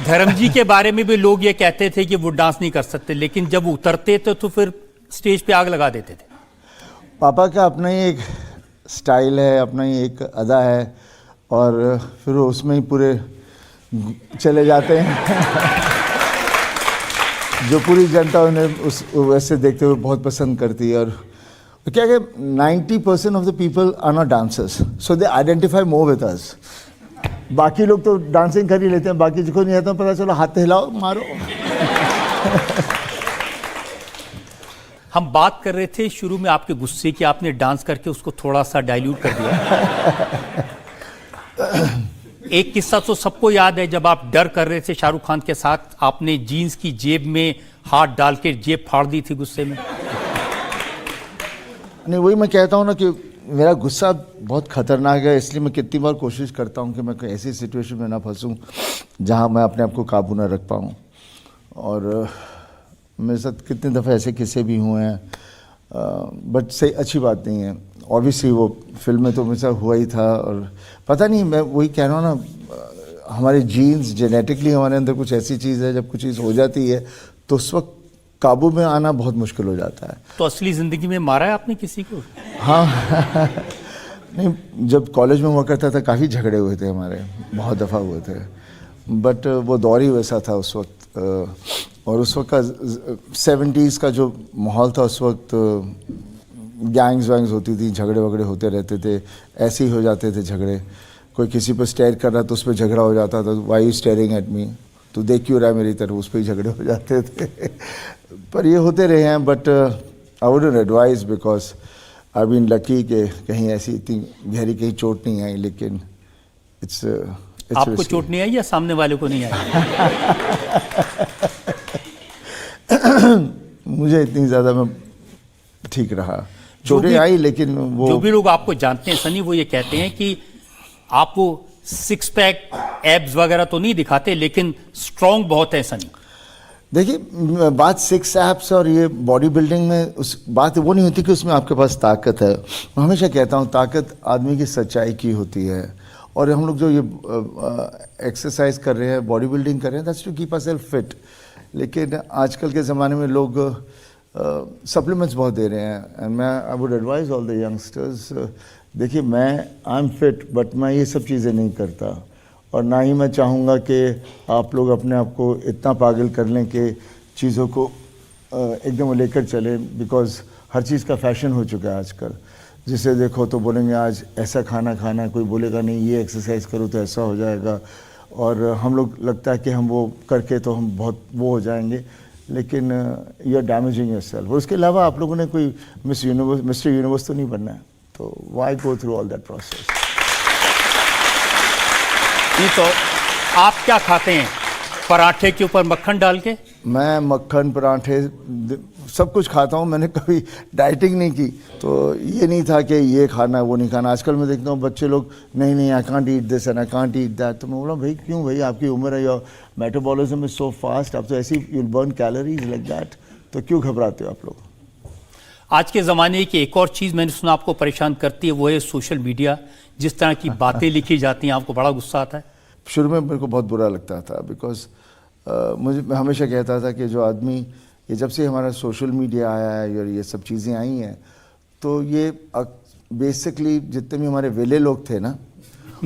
धर्म जी के बारे में भी लोग ये कहते थे कि वो डांस नहीं कर सकते, लेकिन जब उतरते थे तो फिर स्टेज पे आग लगा देते थे। पापा का अपना ही एक स्टाइल है, अपना ही एक अदा है, और फिर उसमें ही पूरे चले जाते हैं। जो पूरी जनता उन्हें उस वैसे देखते हुए बहुत पसंद करती है। और क्या कि 90% of the people are not dancers, so they identify more with us. बाकी लोग तो डांसिंग कर ही लेते हैं, बाकी जिसको नहीं आता पता चलो हाथ हिलाओ मारो। हम बात कर रहे थे शुरू में आपके गुस्से की, आपने डांस करके उसको थोड़ा सा डाइल्यूट कर दिया। एक किस्सा तो सबको याद है, जब आप डर कर रहे थे शाहरुख खान के साथ, आपने जीन्स की जेब में हाथ डाल के जेब फाड़ दी थी गुस्से में। नहीं, वही मैं कहता हूँ ना कि मेरा गुस्सा बहुत खतरनाक है, इसलिए मैं कितनी बार कोशिश करता हूँ कि मैं कोई ऐसी सिचुएशन में ना फंसूँ जहाँ मैं अपने आप को काबू ना रख पाऊँ। और मेरे साथ कितने दफ़े ऐसे किस्से भी हुए हैं, बट सही अच्छी बात नहीं है। ऑब्वियसली वो फिल्म में तो मेरे साथ हुआ ही था, और पता नहीं, मैं वही कह रहा हूँ ना, हमारे जीन्स जेनेटिकली हमारे अंदर कुछ ऐसी चीज़ है, जब कुछ चीज़ हो जाती है तो उस वक्त काबू में आना बहुत मुश्किल हो जाता है। तो असली ज़िंदगी में मारा है आपने किसी को? हाँ। नहीं, जब कॉलेज में हुआ करता था काफ़ी झगड़े हुए थे हमारे, बहुत दफ़ा हुए थे, बट वो दौर ही वैसा था उस वक्त। और उस वक्त का 70s का जो माहौल था, उस वक्त गैंग्स वैंग्स होती थी, झगड़े वगड़े होते रहते थे, ऐसे ही हो जाते थे झगड़े। कोई किसी पर स्टेयर कर रहा तो उस पर झगड़ा हो जाता था, why you staring at me, तो देख क्यों रहा है मेरी तरफ, उस पर ही झगड़े हो जाते थे। पर ये होते रहे हैं, but I wouldn't advise, because I been lucky कि कहीं ऐसी इतनी गहरी कहीं चोट नहीं आई, लेकिन इट्स आपको चोट नहीं आई या सामने वाले को नहीं आई? मुझे इतनी ज़्यादा मैं ठीक रहा, चोटें आई, लेकिन वो जो भी लोग आपको जानते हैं सनी, वो ये कहते हैं कि आप वो 6 पैक एब्स वगैरह तो नहीं दिखाते, लेकिन स्ट्रॉन्ग बहुत है सनी। देखिए, बात 6 एब्स और ये बॉडी बिल्डिंग में उस बात वो नहीं होती कि उसमें आपके पास ताकत है। मैं हमेशा कहता हूँ ताकत आदमी की सच्चाई की होती है, और हम लोग जो ये एक्सरसाइज कर रहे हैं, बॉडी बिल्डिंग कर रहे हैं, that's to keep ourselves fit. लेकिन आजकल के ज़माने में लोग सप्लीमेंट्स बहुत दे रहे हैं, एंड मैं I would advise all the youngsters, देखिए मैं आई एम फिट, बट मैं ये सब चीज़ें नहीं करता, और ना ही मैं चाहूँगा कि आप लोग अपने आप को इतना पागल कर लें कि चीज़ों को एकदम लेकर चलें, बिकॉज हर चीज़ का फैशन हो चुका है आजकल। जिसे देखो तो बोलेंगे आज ऐसा खाना खाना, कोई बोलेगा नहीं ये एक्सरसाइज करो तो ऐसा हो जाएगा, और हम लोग लगता है कि हम वो करके तो हम बहुत वो हो जाएंगे, लेकिन यू आर डैमेजिंग योरसेल्फ। और उसके अलावा आप लोगों ने कोई मिस्टर यूनिवर्स तो नहीं बनना है, तो why go through all that process. नहीं तो आप क्या खाते हैं, पराठे के ऊपर मक्खन डाल के? मैं मक्खन, पराठे, सब कुछ खाता हूँ। मैंने कभी डाइटिंग नहीं की, तो ये नहीं था कि ये खाना वो नहीं खाना। आजकल मैं देखता हूँ बच्चे लोग नहीं I can't eat this and I can't eat that, तो मैं बोला भाई क्यों भाई, आपकी उम्र है, your metabolism is so fast, आप तो ऐसी you will burn calories like that, तो क्यों घबराते हो आप लोग? आज के ज़माने की एक और चीज़ मैंने सुना आपको परेशान करती है, वो है सोशल मीडिया। जिस तरह की बातें लिखी जाती हैं, आपको बड़ा गुस्सा आता है? शुरू में मेरे को बहुत बुरा लगता था, बिकॉज मैं हमेशा कहता था कि जो आदमी, ये जब से हमारा सोशल मीडिया आया है और ये सब चीज़ें आई हैं, तो ये बेसिकली जितने भी हमारे वेले लोग थे ना,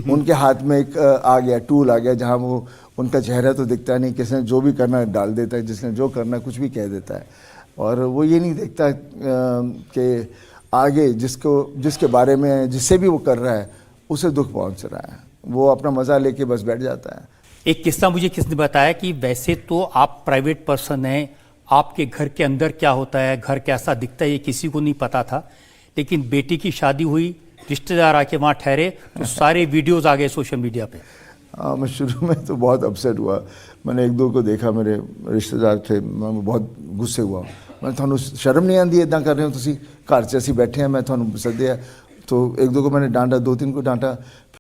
उनके हाथ में एक आ गया टूल आ गया, जहाँ वो उनका चेहरा तो दिखता नहीं, किसने जो भी करना डाल देता है, जिसने जो करना कुछ भी कह देता है, और वो ये नहीं देखता कि आगे जिसके बारे में जिससे भी वो कर रहा है उसे दुख पहुंच रहा है, वो अपना मज़ा लेके बस बैठ जाता है। एक किस्सा मुझे किसने बताया कि वैसे तो आप प्राइवेट पर्सन हैं, आपके घर के अंदर क्या होता है, घर कैसा दिखता है, ये किसी को नहीं पता था, लेकिन बेटी की शादी हुई, रिश्तेदार आके वहाँ ठहरे, तो सारे वीडियोस आ गए सोशल मीडिया पे। हाँ, मैं शुरू में तो बहुत अपसेट हुआ। मैंने एक दो को देखा, मेरे रिश्तेदार थे, मैं बहुत गुस्से हुआ। मैं थानू शर्म नहीं आती इदा कर रहे हो तुसी, घर च असीं बैठे हैं, मैं थानू सद्दिया, तो एक दो को मैंने डांटा, 2-3 को डांटा।